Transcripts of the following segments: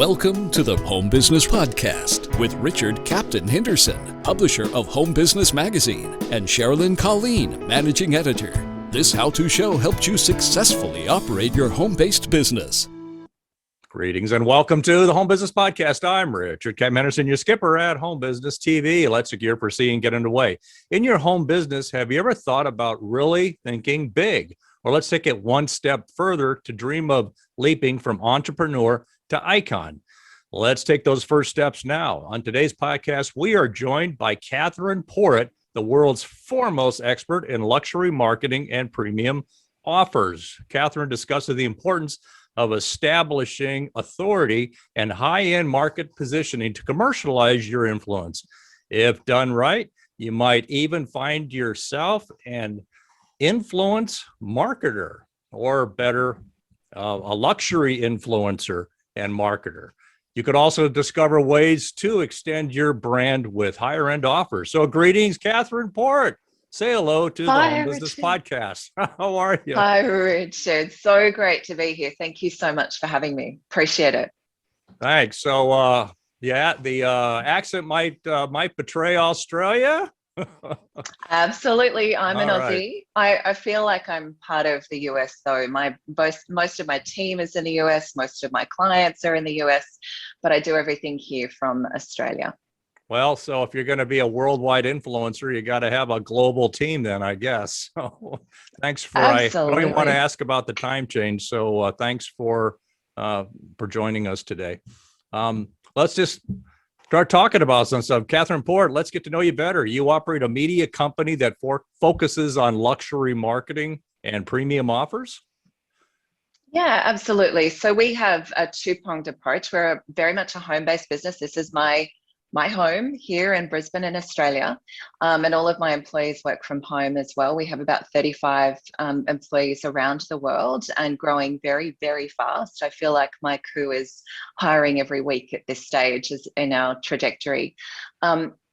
Welcome to the Home Business Podcast with Richard Captain Henderson, publisher of Home Business Magazine, and Sherilyn Colleen, managing editor. This how-to show helps you successfully operate your home-based business. Greetings and welcome to the Home Business Podcast. I'm Richard Captain Henderson, your skipper at Home Business TV. Let's gear for sea and get underway. In your home business, have you ever thought about really thinking big? Or let's take it one step further to dream of leaping from entrepreneur to icon. Let's take those first steps now. On today's podcast, we are joined by Catherine Porritt, the world's foremost expert in luxury marketing and premium offers. Catherine discusses the importance of establishing authority and high-end market positioning to commercialize your influence. If done right, you might even find yourself an influence marketer, or better, a luxury influencer and marketer. You could also discover ways to extend your brand with higher end offers. So greetings, Catherine Porritt. Say hello to the Home Business Podcast. How are you? Hi, Richard. So great to be here. Thank you so much for having me. Appreciate it. Thanks. So, yeah, the accent might betray Australia. Absolutely. I'm an All Aussie. I feel like I'm part of the US, though. Most of my team is in the US. Most of my clients are in the US, but I do everything here from Australia. Well, so if you're going to be a worldwide influencer, you got to have a global team then, I guess. So thanks for, Absolutely. I don't even want to ask about the time change. So thanks for joining us today. Let's just start talking about some stuff. Catherine Porritt, let's get to know you better. You operate a media company that focuses on luxury marketing and premium offers? Yeah, absolutely. So we have a two-pronged approach. We're very much a home-based business. This is my home here in Brisbane in Australia, and all of my employees work from home as well. We have about 35 employees around the world and growing very, very fast. I feel like my crew is hiring every week at this stage in our trajectory.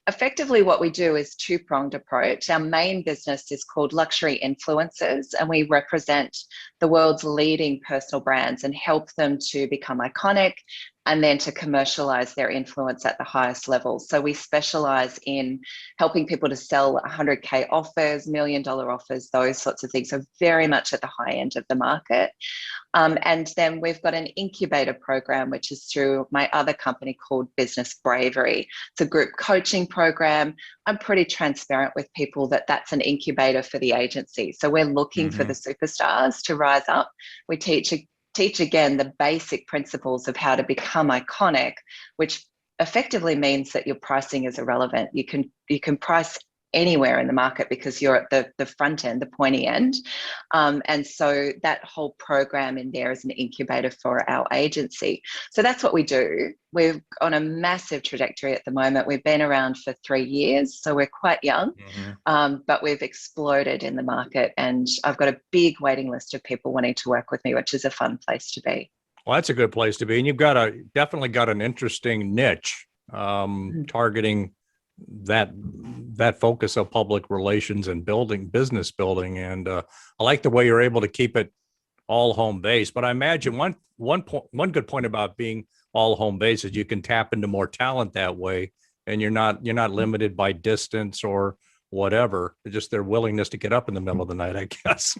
Effectively, what we do is two-pronged approach. Our main business is called Luxury Influencers, and we represent the world's leading personal brands and help them to become iconic and then to commercialize their influence at the highest level. So we specialize in helping people to sell 100K offers, $1 million offers, those sorts of things. So very much at the high end of the market. And then we've got an incubator program, which is through my other company called Business Bravery. It's a group coaching program. I'm pretty transparent with people that that's an incubator for the agency. So we're looking for the superstars to rise up. We teach again the basic principles of how to become iconic, which effectively means that your pricing is irrelevant. You can price anywhere in the market because you're at the front end, the pointy end. And so that whole program in there is an incubator for our agency. So that's what we do. We're on a massive trajectory at the moment. We've been around for 3 years, so we're quite young, but we've exploded in the market. And I've got a big waiting list of people wanting to work with me, which is a fun place to be. Well, that's a good place to be. And you've definitely got an interesting niche targeting that focus of public relations and business building. And I like the way you're able to keep it all home based. But I imagine one good point about being all home based is you can tap into more talent that way, and you're not limited by distance or whatever. It's just their willingness to get up in the middle of the night, I guess,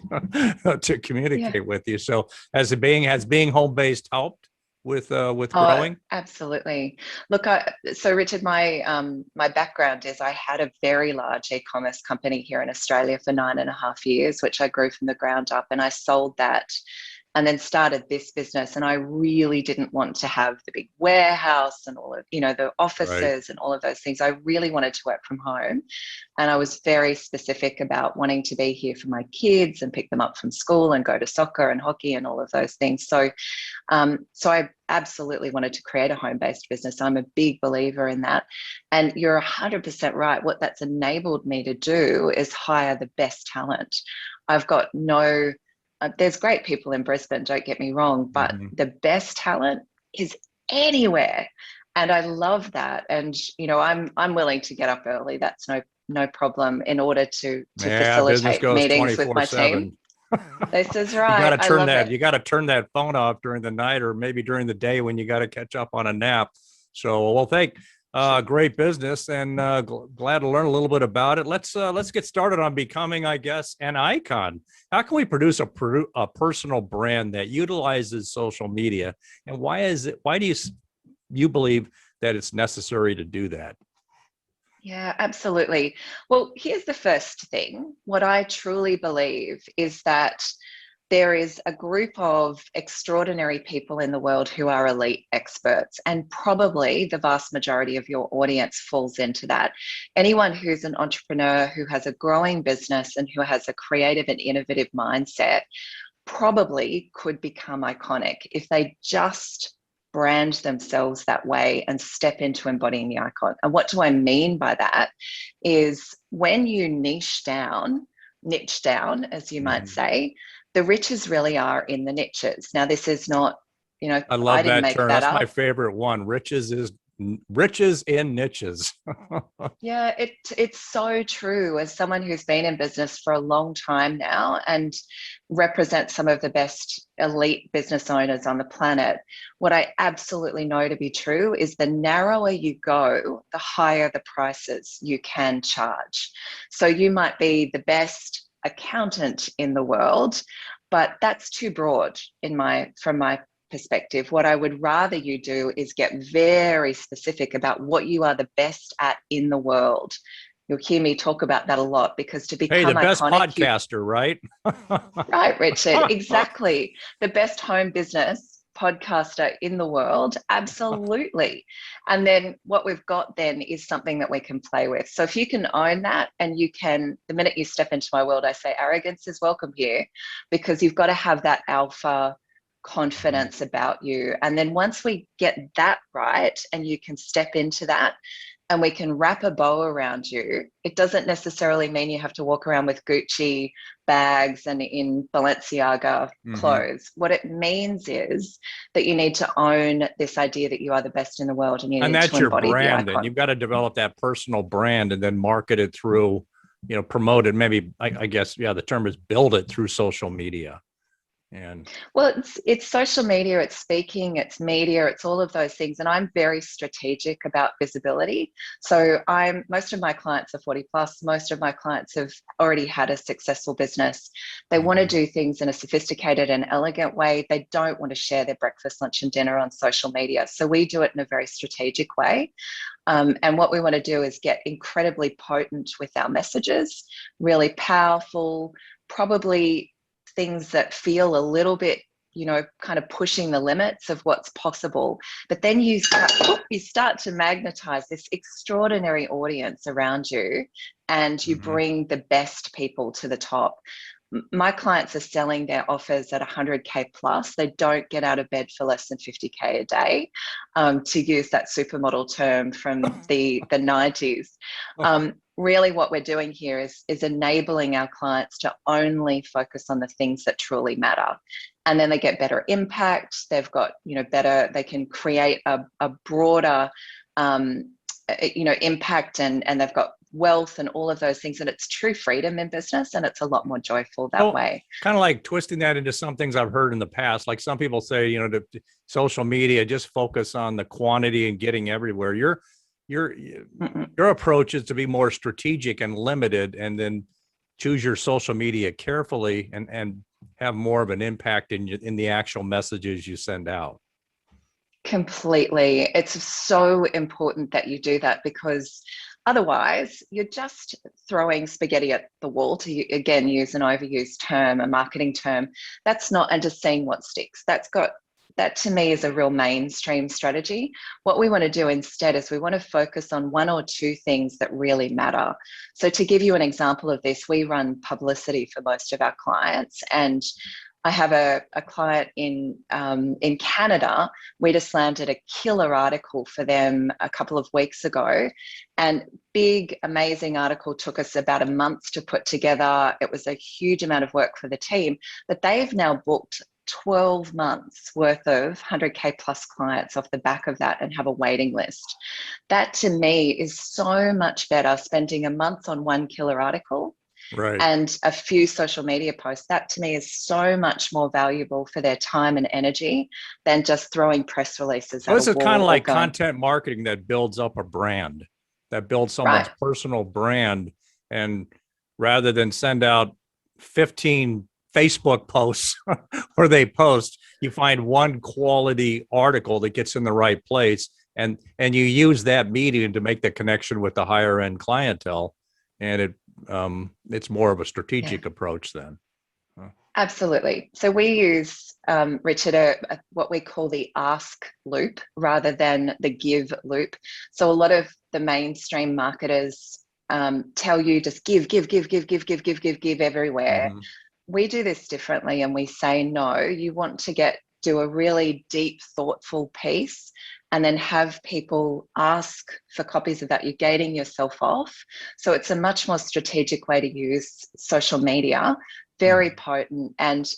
to communicate with you. So has being home based helped with growing? Absolutely. Look, so Richard, my background is I had a very large e-commerce company here in Australia for 9.5 years, which I grew from the ground up, and I sold that and then started this business. And I really didn't want to have the big warehouse and all of, the offices and all of those things. I really wanted to work from home. And I was very specific about wanting to be here for my kids and pick them up from school and go to soccer and hockey and all of those things. So I absolutely wanted to create a home-based business. I'm a big believer in that. And you're 100% right. What that's enabled me to do is hire the best talent. I've got there's great people in Brisbane, don't get me wrong, but the best talent is anywhere. And I love that. And, I'm willing to get up early. That's no problem in order to facilitate meetings with my team. This is You right. got to I turn love that. it. You got to turn that phone off during the night, or maybe during the day when you got to catch up on a nap. So, well, great business, and glad to learn a little bit about it. Let's get started on becoming, I guess, an icon. How can we produce a personal brand that utilizes social media, and why do you believe that it's necessary to do that? Yeah, absolutely. Well, here's the first thing. What I truly believe is that there is a group of extraordinary people in the world who are elite experts, and probably the vast majority of your audience falls into that. Anyone who's an entrepreneur, who has a growing business, and who has a creative and innovative mindset probably could become iconic if they just brand themselves that way and step into embodying the icon. And what do I mean by that is when you niche down, as you might say, the riches really are in the niches. Now, this is not, I I love didn't that make term. that That's my up. favorite one. Riches in niches. Yeah, it's so true. As someone who's been in business for a long time now and represents some of the best elite business owners on the planet, what I absolutely know to be true is the narrower you go, the higher the prices you can charge. So you might be the best accountant in the world, but that's too broad from my perspective. What I would rather you do is get very specific about what you are the best at in the world. You'll hear me talk about that a lot, because to Hey, the become best iconic, podcaster, right? right, Richard, exactly. The best home business podcaster in the world, absolutely. And then what we've got then is something that we can play with. So if you can own that, and you can, the minute you step into my world, I say arrogance is welcome here, because you've got to have that alpha confidence about you. And then once we get that right, and you can step into that, and we can wrap a bow around you, it doesn't necessarily mean you have to walk around with Gucci bags and in Balenciaga clothes. What it means is that you need to own this idea that you are the best in the world, and you And need to that's your embody the brand. And icon. you've got to develop that personal brand and then market it through, promote it. Maybe, I guess, yeah, the term is build it through social media. And Well, it's social media, it's speaking, it's media, it's all of those things. And I'm very strategic about visibility. So most of my clients are 40 plus. Most of my clients have already had a successful business. They want to do things in a sophisticated and elegant way. They don't want to share their breakfast, lunch, and dinner on social media. So we do it in a very strategic way. And what we want to do is get incredibly potent with our messages, really powerful, probably things that feel a little bit, kind of pushing the limits of what's possible. But then you start to magnetize this extraordinary audience around you, and you bring the best people to the top. My clients are selling their offers at 100K plus. They don't get out of bed for less than 50K a day, to use that supermodel term from the 90s. Really what we're doing here is enabling our clients to only focus on the things that truly matter. And then they get better impact. They've got, they can create a broader, impact, and they've got wealth and all of those things. And it's true freedom in business, and it's a lot more joyful that way. Kind of like twisting that into some things I've heard in the past. Like some people say, to social media, just focus on the quantity and getting everywhere. Your approach is to be more strategic and limited, and then choose your social media carefully and have more of an impact in the actual messages you send out. Completely. It's so important that you do that, because otherwise you're just throwing spaghetti at the wall, to again use an overused term, a marketing term. That's not, and just seeing what sticks. That to me is a real mainstream strategy. What we want to do instead is we want to focus on one or two things that really matter. So to give you an example of this, we run publicity for most of our clients, and I have a client in Canada. We just landed a killer article for them a couple of weeks ago, and big, amazing article. Took us about a month to put together. It was a huge amount of work for the team, but they've now booked 12 months worth of 100K plus clients off the back of that, and have a waiting list. That to me is so much better, spending a month on one killer article Right. and a few social media posts. That to me is so much more valuable for their time and energy than just throwing press releases So at a this is kind wall of or like going, content marketing that builds up a brand, that builds someone's right. personal brand. And rather than send out 15 Facebook posts where they post, you find one quality article that gets in the right place, and you use that medium to make the connection with the higher end clientele. And it's more of a Yeah. strategic approach then. Absolutely. So we use, Richard, what we call the ask loop rather than the give loop. So a lot of the mainstream marketers tell you just give everywhere. Mm-hmm. We do this differently, and we say, no, you want to do a really deep, thoughtful piece and then have people ask for copies of that. You're gating yourself off. So it's a much more strategic way to use social media, very potent. And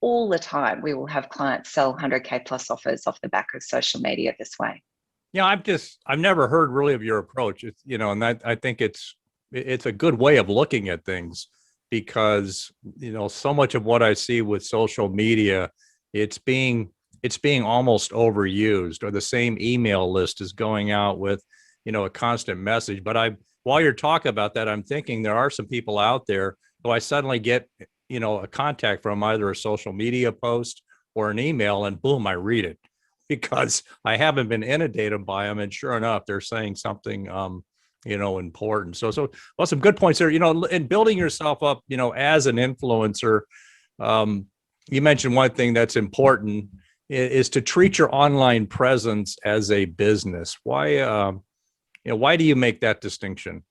all the time, we will have clients sell 100K plus offers off the back of social media this way. Yeah, I've never heard really of your approach. It's, and that I think it's a good way of looking at things, because, so much of what I see with social media, it's being almost overused, or the same email list is going out with, a constant message. But while you're talking about that, I'm thinking there are some people out there who I suddenly get, a contact from, either a social media post or an email, and boom, I read it, because I haven't been inundated by them. And sure enough, they're saying something, important. Well, some good points there, in building yourself up, as an influencer. You mentioned one thing that's important is to treat your online presence as a business. Why do you make that distinction?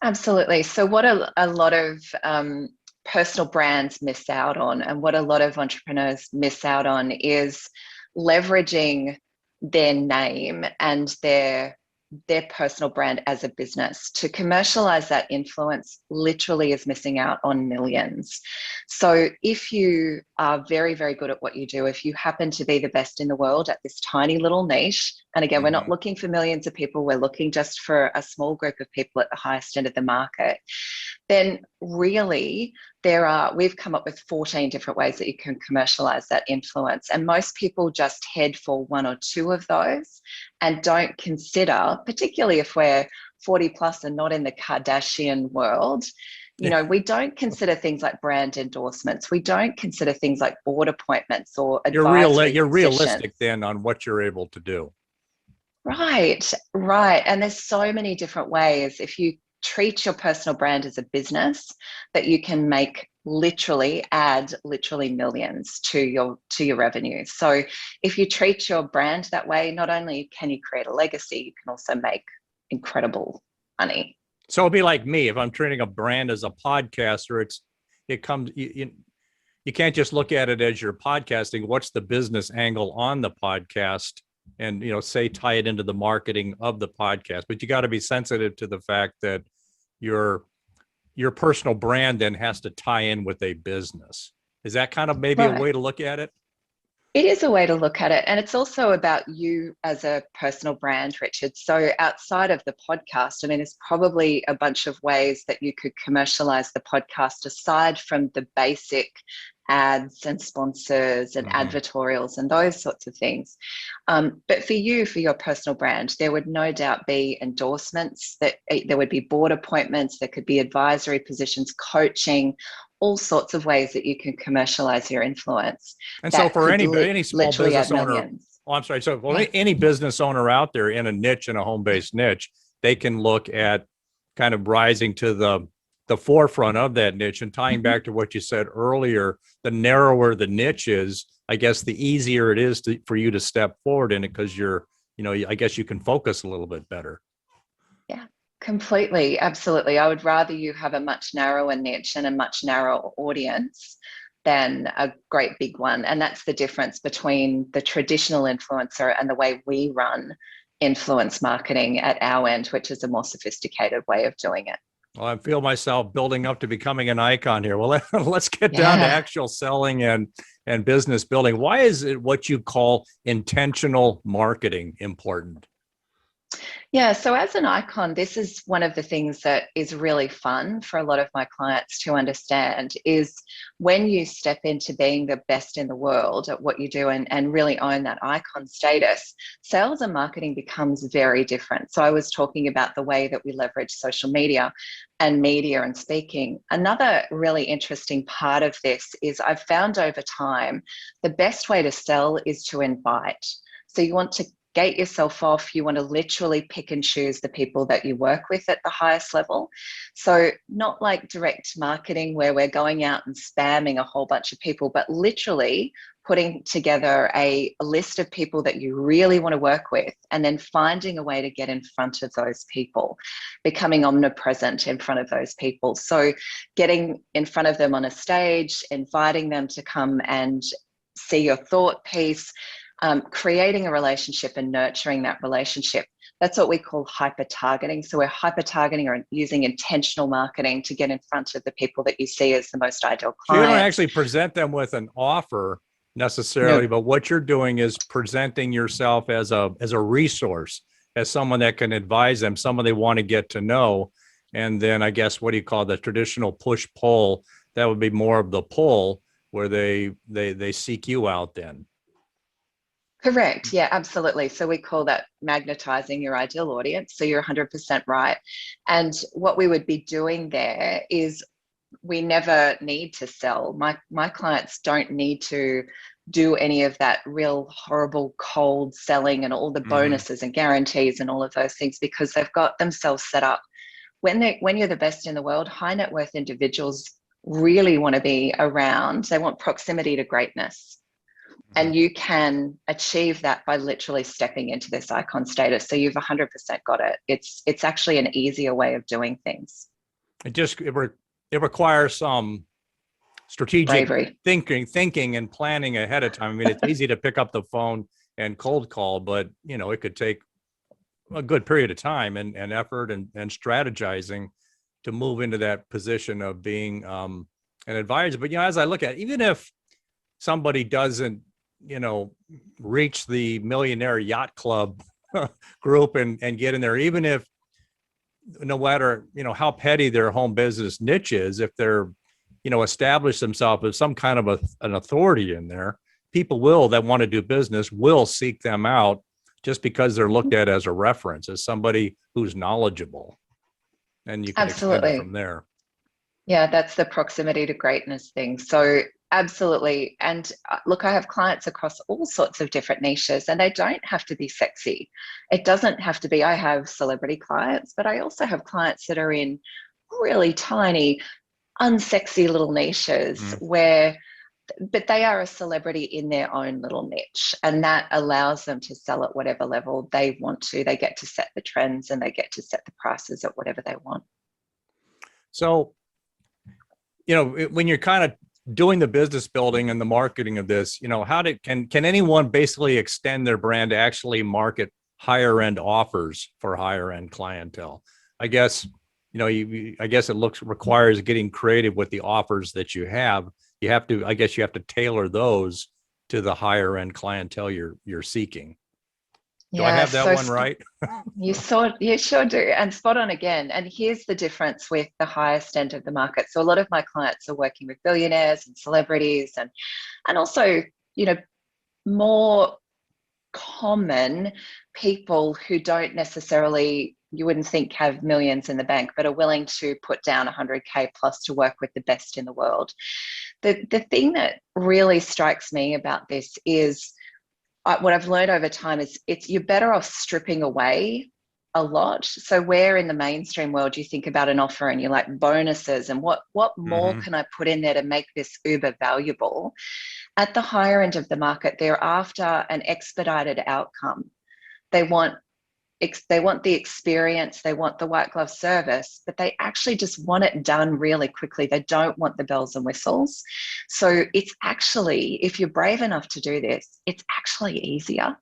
Absolutely. So what a lot of personal brands miss out on, and what a lot of entrepreneurs miss out on, is leveraging their name and their personal brand as a business. To commercialize that influence literally is missing out on millions. So if you are very, very good at what you do, if you happen to be the best in the world at this tiny little niche, and again, we're not looking for millions of people, we're looking just for a small group of people at the highest end of the market, then really we've come up with 14 different ways that you can commercialize that influence. And most people just head for one or two of those and don't consider, particularly if we're 40 plus and not in the Kardashian world, we don't consider things like brand endorsements. We don't consider things like board appointments or advisory You're positions. realistic then on what you're able to do. Right. And there's so many different ways, if you treat your personal brand as a business, that you can add literally millions to your revenue. So if you treat your brand that way, not only can you create a legacy, you can also make incredible money. So it'd be like me, if I'm treating a brand as a podcaster, you can't just look at it as you're podcasting. What's the business angle on the podcast? And, tie it into the marketing of the podcast. But you got to be sensitive to the fact that your personal brand then has to tie in with a business. Is that kind of maybe a way to look at it? It is a way to look at it. And it's also about you as a personal brand, Richard. So outside of the podcast, there's probably a bunch of ways that you could commercialize the podcast aside from the basic ads and sponsors and advertorials and those sorts of things. But for your personal brand, there would no doubt be endorsements, that there would be board appointments, there could be advisory positions, coaching, all sorts of ways that you can commercialize your influence. And so for any small business owner, any business owner out there in a niche, in a home-based niche, they can look at kind of rising to the forefront of that niche. And tying back to what you said earlier, the narrower the niche is, I guess the easier it is for you to step forward in it, because I guess you can focus a little bit better. Yeah, completely. Absolutely. I would rather you have a much narrower niche and a much narrower audience than a great big one. And that's the difference between the traditional influencer and the way we run influence marketing at our end, which is a more sophisticated way of doing it. Well, I feel myself building up to becoming an icon here. Well, let's get down to actual selling and business building. Why is it what you call intentional marketing important? Yeah, so as an icon, this is one of the things that is really fun for a lot of my clients to understand is when you step into being the best in the world at what you do and really own that icon status, sales and marketing becomes very different. So I was talking about the way that we leverage social media and speaking. Another really interesting part of this is I've found over time, the best way to sell is to invite. So you want to gate yourself off. You want to literally pick and choose the people that you work with at the highest level. So not like direct marketing where we're going out and spamming a whole bunch of people, but literally putting together a list of people that you really want to work with and then finding a way to get in front of those people, becoming omnipresent in front of those people. So getting in front of them on a stage, inviting them to come and see your thought piece, creating a relationship and nurturing that relationship. That's what we call hyper targeting. So we're hyper targeting or using intentional marketing to get in front of the people that you see as the most ideal So you client. don't actually present them with an offer necessarily, No. but what you're doing is presenting yourself as a resource, as someone that can advise them, someone they want to get to know. And then I guess, what do you call the traditional push pull? That would be more of the pull where they seek you out then. Correct. Yeah, absolutely. So we call that magnetizing your ideal audience. So you're 100% right. And what we would be doing there is we never need to sell. My clients don't need to do any of that real horrible cold selling and all the bonuses and guarantees and all of those things because they've got themselves set up. When you're the best in the world, high net worth individuals really want to be around. They want proximity to greatness. And you can achieve that by literally stepping into this icon status. So you've 100% got it. It's actually an easier way of doing things. It requires some strategic bravery, thinking and planning ahead of time. I mean, it's easy to pick up the phone and cold call, but it could take a good period of time and effort and strategizing to move into that position of being an advisor. But as I look at it, even if somebody doesn't reach the millionaire yacht club group and get in there, even if no matter how petty their home business niche is, if they're establish themselves as some kind of an authority in there, people that want to do business will seek them out just because they're looked at as a reference, as somebody who's knowledgeable, and you can extend it from there. Yeah, that's the proximity to greatness thing. So absolutely. And look, I have clients across all sorts of different niches, and they don't have to be sexy. It doesn't have to be. I have celebrity clients, but I also have clients that are in really tiny, unsexy little niches but they are a celebrity in their own little niche, and that allows them to sell at whatever level they want to. They get to set the trends and they get to set the prices at whatever they want. So, when you're kind of doing the business building and the marketing of this, can anyone basically extend their brand to actually market higher end offers for higher end clientele? I guess, I guess it requires getting creative with the offers that you have. You have to tailor those to the higher end clientele you're seeking. Do I have that one right? You sure do. And spot on again. And here's the difference with the highest end of the market. So a lot of my clients are working with billionaires and celebrities and also, more common people who don't necessarily, you wouldn't think have millions in the bank, but are willing to put down 100K plus to work with the best in the world. The thing that really strikes me about this is what I've learned over time is you're better off stripping away a lot. So where in the mainstream world you think about an offer and you're like bonuses and what more can I put in there to make this uber valuable? At the higher end of the market, they're after an expedited outcome. They want the experience, they want the white glove service, but they actually just want it done really quickly. They don't want the bells and whistles. So it's actually, if you're brave enough to do this, it's actually easier.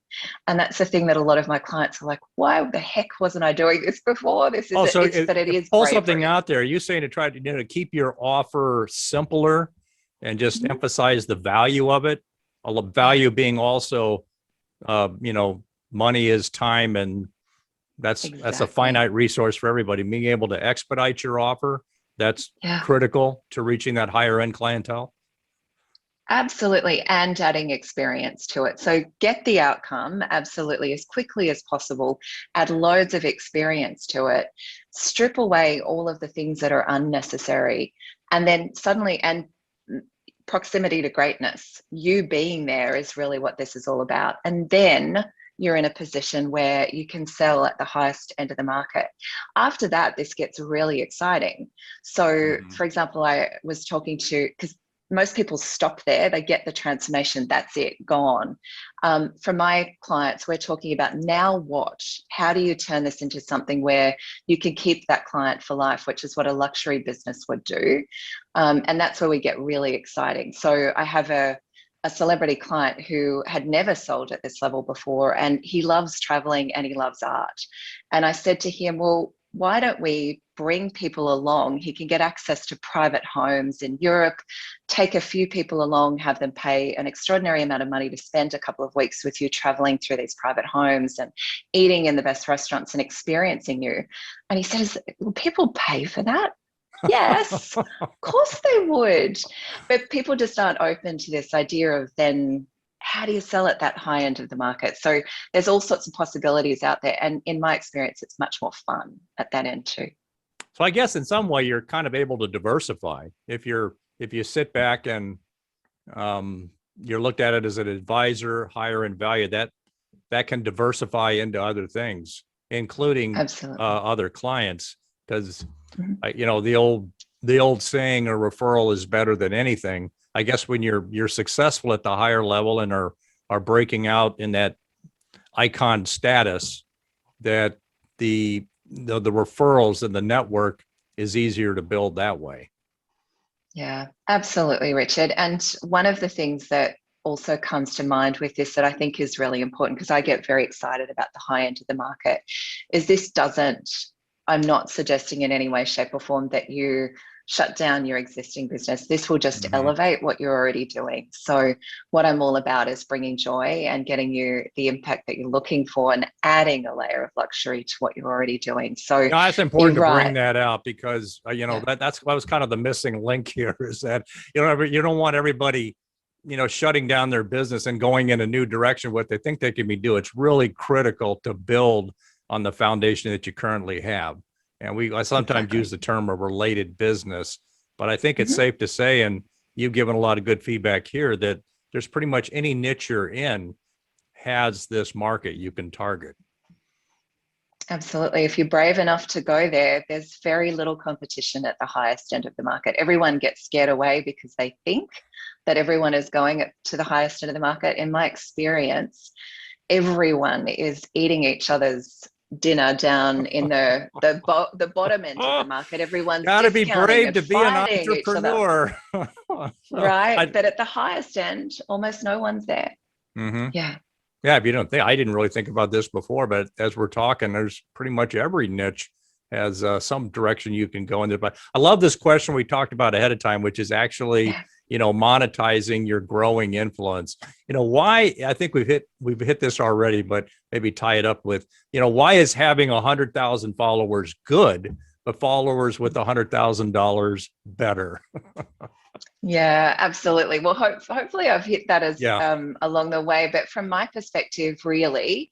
And that's the thing that a lot of my clients are like, why the heck wasn't I doing this before? This is but it is pull bravery. Something out there. Are you saying to try to keep your offer simpler and just emphasize the value of it? Value being also, money is time and That's a Exactly. finite resource for everybody. Being able to expedite your offer, that's Yeah. critical to reaching that higher end clientele. Absolutely, and adding experience to it. So get the outcome absolutely as quickly as possible, add loads of experience to it, strip away all of the things that are unnecessary, and then suddenly, and proximity to greatness, you being there is really what this is all about. And then you're in a position where you can sell at the highest end of the market. After that, this gets really exciting. So, Mhm. for example, I was talking to, because most people stop there, they get the transformation, that's it, gone. For my clients, we're talking about now what? How do you turn this into something where you can keep that client for life, which is what a luxury business would do. And that's where we get really exciting. So I have a celebrity client who had never sold at this level before, and he loves traveling and he loves art. And I said to him, well, why don't we bring people along? He can get access to private homes in Europe, take a few people along, have them pay an extraordinary amount of money to spend a couple of weeks with you traveling through these private homes and eating in the best restaurants and experiencing you. And he says, will people pay for that? Yes, of course they would. But people just aren't open to this idea of then how do you sell at that high end of the market? So there's all sorts of possibilities out there. And in my experience, it's much more fun at that end too. So I guess in some way you're kind of able to diversify if you sit back and you're looked at it as an advisor, higher in value, that can diversify into other things, including Absolutely. other clients. Because Mhm. you know, the old saying, a referral is better than anything. I guess when you're successful at the higher level and are breaking out in that icon status, that the referrals and the network is easier to build that way. Yeah, absolutely, Richard. And one of the things that also comes to mind with this that I think is really important, because I get very excited about the high end of the market, is this doesn't, I'm not suggesting in any way, shape, or form that you shut down your existing business. This will just Mm-hmm. elevate what you're already doing. So, what I'm all about is bringing joy and getting you the impact that you're looking for and adding a layer of luxury to what you're already doing. So, Yeah, it's you're important to bring right. that out because you know Yeah. that was kind of the missing link here is that you don't want everybody shutting down their business and going in a new direction what they think they can be doing. It's really critical to build on the foundation that you currently have. And I sometimes use Exactly. the term a related business, but I think it's Mhm. safe to say, and you've given a lot of good feedback here, that there's pretty much any niche you're in has this market you can target. Absolutely. If you're brave enough to go there, there's very little competition at the highest end of the market. Everyone gets scared away because they think that everyone is going to the highest end of the market. In my experience, everyone is eating each other's dinner down in the bottom end of the market. Everyone's Got to be discounting brave and to be an fighting each other, entrepreneur. So right? But at the highest end, almost no one's there. mhm. Yeah. Yeah, if you don't think, I didn't really think about this before, but as we're talking, there's pretty much every niche has some direction you can go in there. But I love this question we talked about ahead of time, which is actually, Yeah. monetizing your growing influence. Why? I think we've hit this already, but maybe tie it up with, why is having 100,000 followers good, but followers with $100,000 better? Yeah, absolutely. Well, hopefully I've hit that as Yeah. along the way. But from my perspective, really,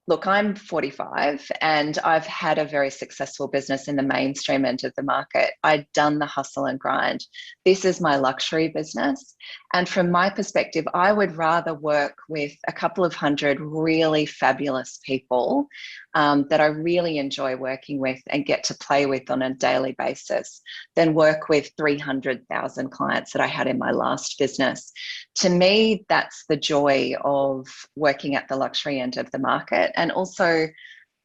look, I'm 45 and I've had a very successful business in the mainstream end of the market. I'd done the hustle and grind. This is my luxury business. And from my perspective, I would rather work with a couple of hundred really fabulous people that I really enjoy working with and get to play with on a daily basis than work with 300,000 clients that I had in my last business. To me, that's the joy of working at the luxury end of the market, and also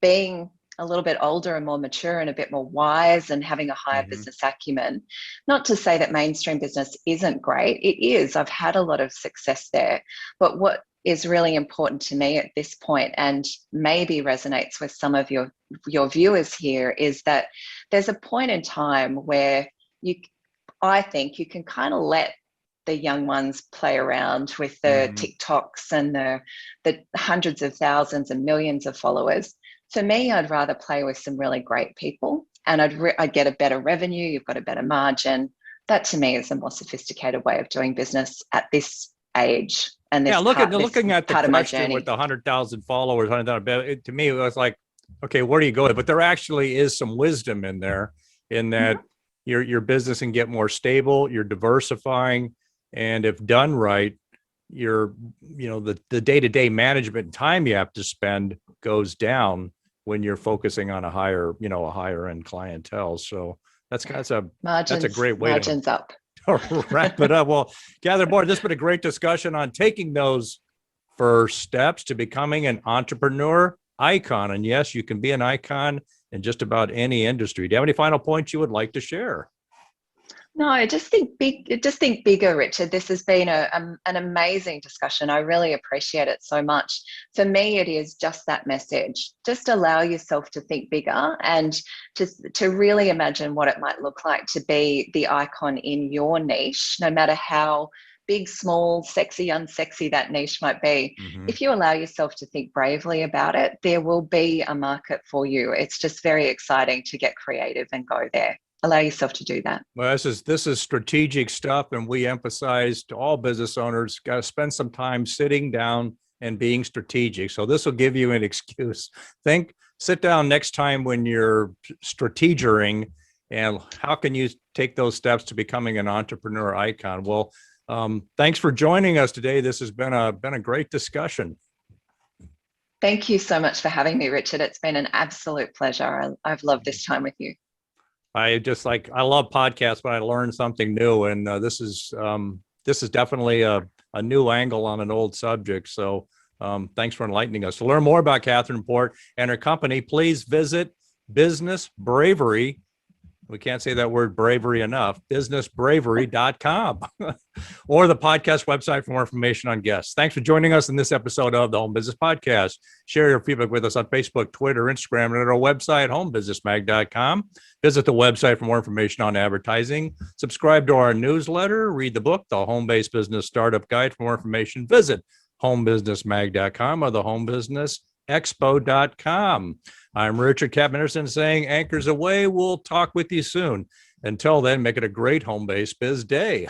being a little bit older and more mature and a bit more wise and having a higher Mhm. business acumen. Not to say that mainstream business isn't great. It is. I've had a lot of success there. But what is really important to me at this point, and maybe resonates with some of your viewers here, is that there's a point in time where you I think you can kind of let the young ones play around with the TikToks and the hundreds of thousands and millions of followers. For me, I'd rather play with some really great people, and I'd get a better revenue. You've got a better margin. That to me is a more sophisticated way of doing business at this age. And this looking at the part of my question journey with the 100,000 followers, to me, it was like, okay, where do you go? But there actually is some wisdom in there, in that your business can get more stable, you're diversifying, and if done right, the day-to-day management time you have to spend goes down when you're focusing on a higher end clientele. So that's a great way margins up. Wrap it up. Well, Gather Board, this has been a great discussion on taking those first steps to becoming an entrepreneur icon. And yes, you can be an icon in just about any industry. Do you have any final points you would like to share? No, just think big. Just think bigger, Richard. This has been an amazing discussion. I really appreciate it so much. For me, it is just that message. Just allow yourself to think bigger and to really imagine what it might look like to be the icon in your niche, no matter how big, small, sexy, unsexy that niche might be. If you allow yourself to think bravely about it, there will be a market for you. It's just very exciting to get creative and go there. Allow yourself to do that. Well, this is strategic stuff, and we emphasize to all business owners, got to spend some time sitting down and being strategic. So this will give you an excuse. Sit down next time when you're strategizing, and how can you take those steps to becoming an entrepreneur icon? Well, thanks for joining us today. This has been a great discussion. Thank you so much for having me, Richard. It's been an absolute pleasure. I've loved this time with you. I love podcasts when I learn something new, and this is definitely a new angle on an old subject. So thanks for enlightening us. To learn more about Catherine Port and her company, please visit Business Bravery. We can't say that word bravery enough. businessbravery.com or the podcast website for more information on guests. Thanks for joining us in this episode of the Home Business Podcast. Share your feedback with us on Facebook, Twitter, Instagram, and at our website, homebusinessmag.com. Visit the website for more information on advertising. Subscribe to our newsletter. Read the book, The Home-Based Business Startup Guide. For more information, visit homebusinessmag.com or the homebusinessexpo.com. I'm Richard Capman saying anchors away. We'll talk with you soon. Until then, make it a great home-based biz day.